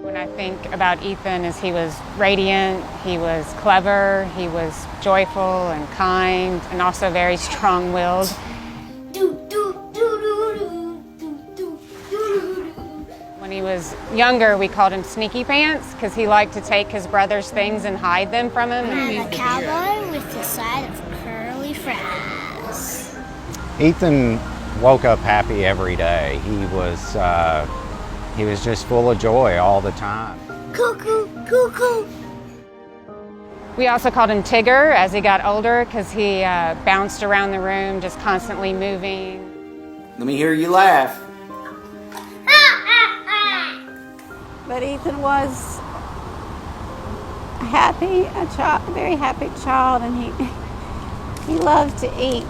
When I think about Ethan, is he was radiant, he was clever, he was joyful and kind, and also very strong-willed. When he was younger, we called him Sneaky Pants because he liked to take his brother's things and hide them from him. I'm a cowboy with a side of curly fries. Ethan woke up happy every day. He was just full of joy all the time. Cuckoo, cuckoo. We also called him Tigger as he got older because he bounced around the room, just constantly moving. Let me hear you laugh. But Ethan was happy, a very happy child, and he loved to eat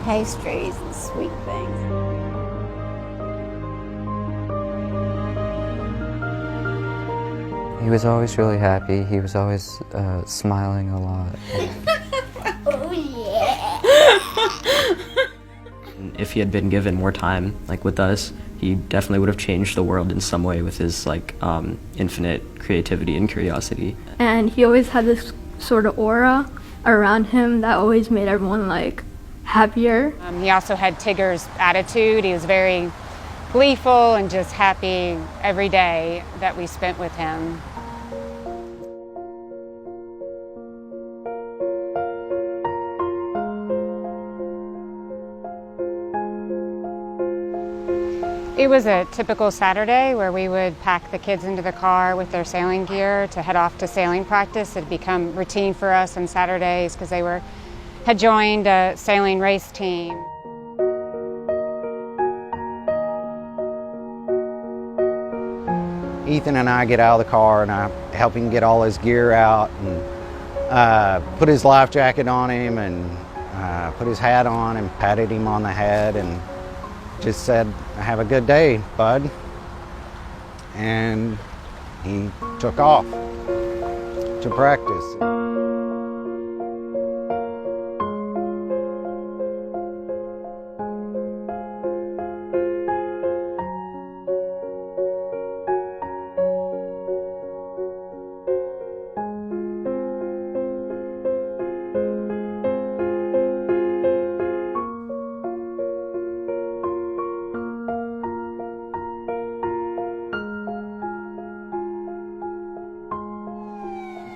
pastries and sweet things. He was always really happy. He was always smiling a lot. Oh yeah. If he had been given more time, like with us, he definitely would have changed the world in some way with his infinite creativity and curiosity. And he always had this sort of aura around him that always made everyone happier. He also had Tigger's attitude. He was very gleeful and just happy every day that we spent with him. It was a typical Saturday where we would pack the kids into the car with their sailing gear to head off to sailing practice. It had become routine for us on Saturdays because they had joined a sailing race team. Ethan and I get out of the car and I help him get all his gear out and put his life jacket on him and put his hat on and patted him on the head and just said, "Have a good day, bud." And he took off to practice.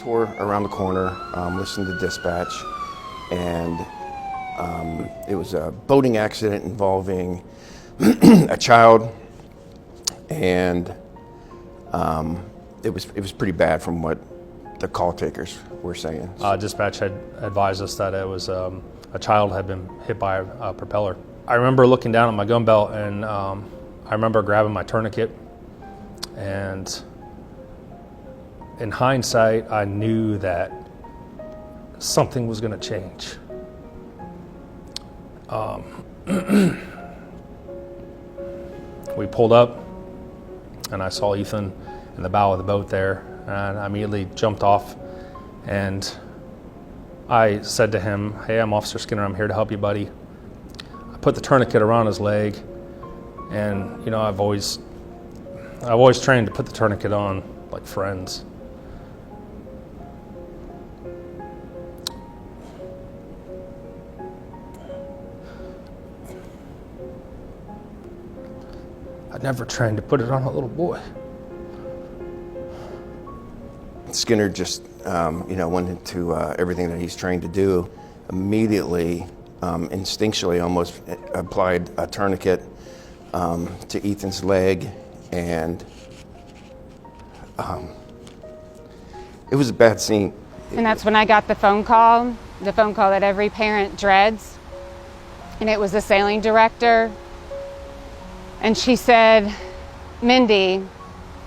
Tour around the corner, listened to dispatch, and it was a boating accident involving a child, and it was pretty bad from what the call takers were saying. Dispatch had advised us that it was a child had been hit by a propeller. I remember looking down at my gun belt, and I remember grabbing my tourniquet, and in hindsight, I knew that something was going to change. We pulled up, and I saw Ethan in the bow of the boat there, and I immediately jumped off, and I said to him, "Hey, I'm Officer Skinner. I'm here to help you, buddy." I put the tourniquet around his leg, and I've always trained to put the tourniquet on like friends. I never trained to put it on a little boy. Skinner just, went into everything that he's trained to do. Immediately, instinctually, almost applied a tourniquet to Ethan's leg, and it was a bad scene. And that's when I got the phone call that every parent dreads. And it was the sailing director. And she said, "Mindy,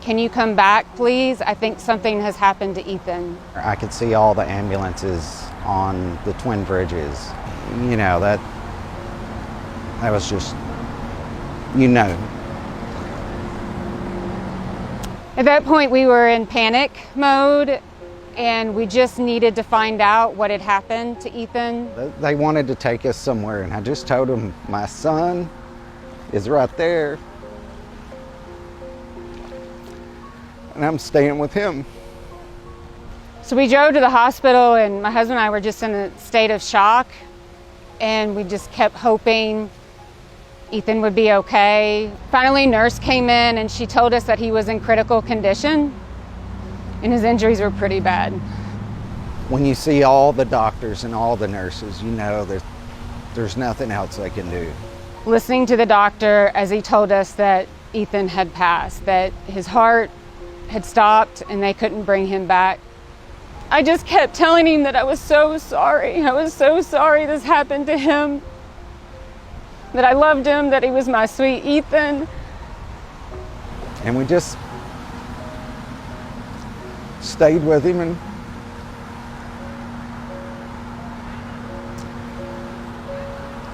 can you come back, please? I think something has happened to Ethan." I could see all the ambulances on the twin bridges. That was just, At that point, we were in panic mode, and we just needed to find out what had happened to Ethan. They wanted to take us somewhere, and I just told them, "My son is right there." and I'm staying with him. So we drove to the hospital, and my husband and I were just in a state of shock, and we just kept hoping Ethan would be okay. Finally, a nurse came in and she told us that he was in critical condition and his injuries were pretty bad. When you see all the doctors and all the nurses, you know that there's nothing else they can do. Listening to the doctor as he told us that Ethan had passed, that his heart had stopped and they couldn't bring him back, I just kept telling him that I was so sorry. I was so sorry this happened to him, that I loved him, that he was my sweet Ethan. And we just stayed with him and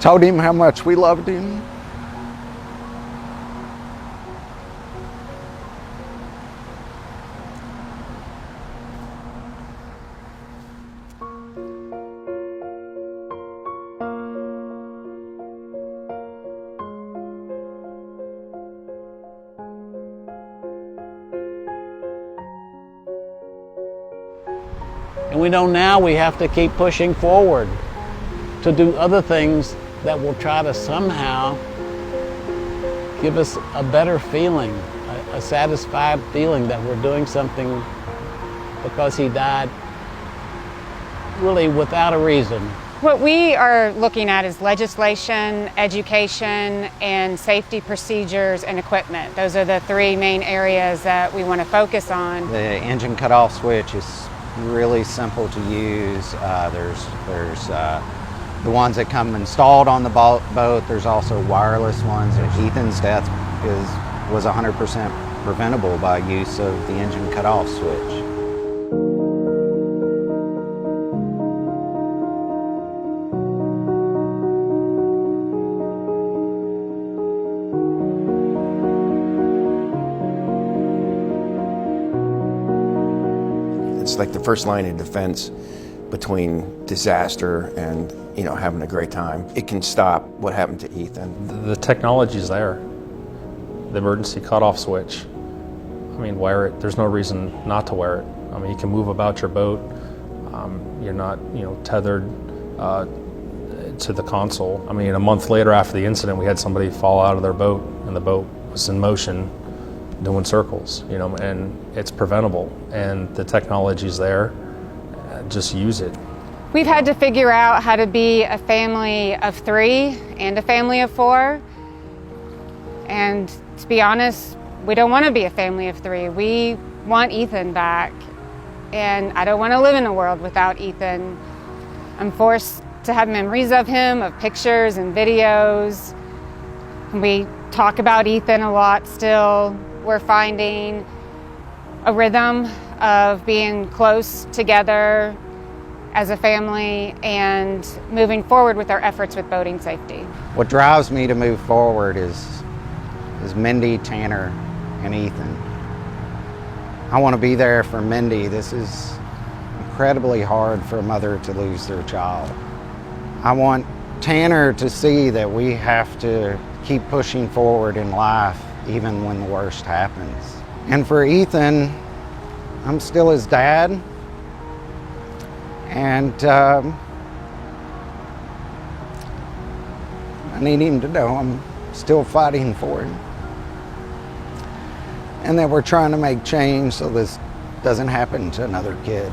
told him how much we loved him. And we know now we have to keep pushing forward to do other things that will try to somehow give us a better feeling, a satisfied feeling that we're doing something because he died really without a reason. What we are looking at is legislation, education, and safety procedures and equipment. Those are the three main areas that we want to focus on. The engine cutoff switch is really simple to use. There's the ones that come installed on the boat. There's also wireless ones. Ethan's death was 100% preventable by use of the engine cutoff switch. It's like the first line of defense between disaster and, you know, having a great time. It can stop what happened to Ethan. The technology's there. The emergency cutoff switch. I mean, wear it. There's no reason not to wear it. I mean, you can move about your boat. You're not, tethered to the console. I mean, a month later after the incident, we had somebody fall out of their boat, and the boat was in motion, doing circles, and it's preventable, and the technology's there. Just use it. We've had to figure out how to be a family of 3 and a family of 4. And to be honest, we don't want to be a family of 3. We want Ethan back. And I don't want to live in a world without Ethan. I'm forced to have memories of him, of pictures and videos. We talk about Ethan a lot still. We're finding a rhythm of being close together as a family and moving forward with our efforts with boating safety. What drives me to move forward is Mindy, Tanner, and Ethan. I want to be there for Mindy. This is incredibly hard for a mother to lose their child. I want Tanner to see that we have to keep pushing forward in life even when the worst happens. And for Ethan, I'm still his dad, and I need him to know I'm still fighting for him, and that we're trying to make change so this doesn't happen to another kid.